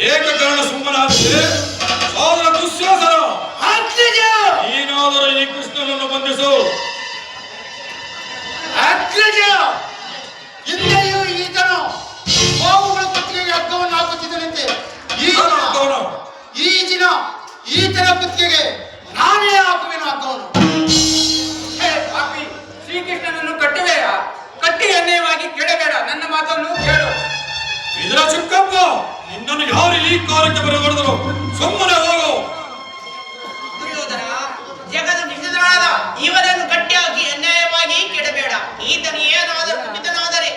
ಏಕಕರಣ ಸುಮ್ಮನಾದರೆ ಸೋದರ ದುಶ್ಯಾಸನ ನೀನಾದರೂ ಈ ಕೃಷ್ಣನನ್ನು ಬಂಧಿಸು. ಹಿಂದೆಯೂ ಈತನು ಗೋವುಗಳ ಕುತ್ತಿಗೆಗೆ ಹಗ್ಗವನ್ನು ಹಾಕುತ್ತಿದ್ದನಂತೆ. ಈ ದಿನ ಈತನ ಕುತ್ತಿಗೆಗೆ ನಾನೇ ಹಾಕುವೆನು ಹಗ್ಗವನ್ನು. ಶ್ರೀಕೃಷ್ಣನನ್ನು ಕಟ್ಟಬೇಡ, ಕಟ್ಟಿ ಅನ್ಯಾಯವಾಗಿ ಕೆಡಬೇಡ. ನನ್ನ ಮಾತನ್ನು ಕೇಳು. ಇದರ ಚಿಕ್ಕಪ್ಪ, ನಿನ್ನನ್ನು ಯಾರು ಈ ಕಾರ್ಯಕ್ಕೆ ಬರಬಾರದರು? ಸುಮ್ಮನೆ ಹೋಗು. ದುರ್ಯೋಧನ, ಜಗದ ನಿಷಿದ್ಧನಾದ ಇವನನ್ನು ಗಟ್ಟಿಯಾಗಿ ಅನ್ಯಾಯವಾಗಿ ಕೆಡಬೇಡ. ಈತನು ಏನಾದರೂ ಕುಪಿತನಾದರೆ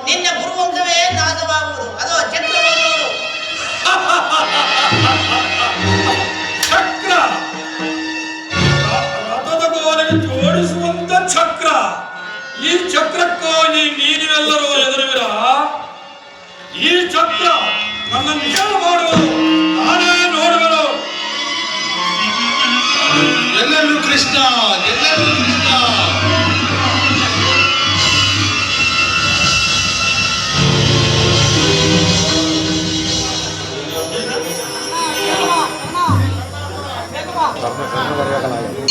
ನಿನ್ನ ಗುರುವಂಶವೇ ನಾಶವಾಗುವುದು. ಅದು ಚಕ್ರವನ್ನು ನೋಡು. ಚಕ್ರ, ರಥದ ಗೋಲಿಗೆ ಜೋಡಿಸುವಂತ ಚಕ್ರ. ಈ ಚಕ್ರಕ್ಕೂ ನೀವೆಲ್ಲರೂ ಎದುರುವಿರ? ಈ ಚಕ್ರ ನನ್ನನ್ನು ಏನು ಮಾಡುವುದು? ನಾನೇ ನೋಡುವೆನು. ಎಲ್ಲೆಲ್ಲೂ ಕೃಷ್ಣ, ಎಲ್ಲೆಲ್ಲೂ ಕೃಷ್ಣ. Karena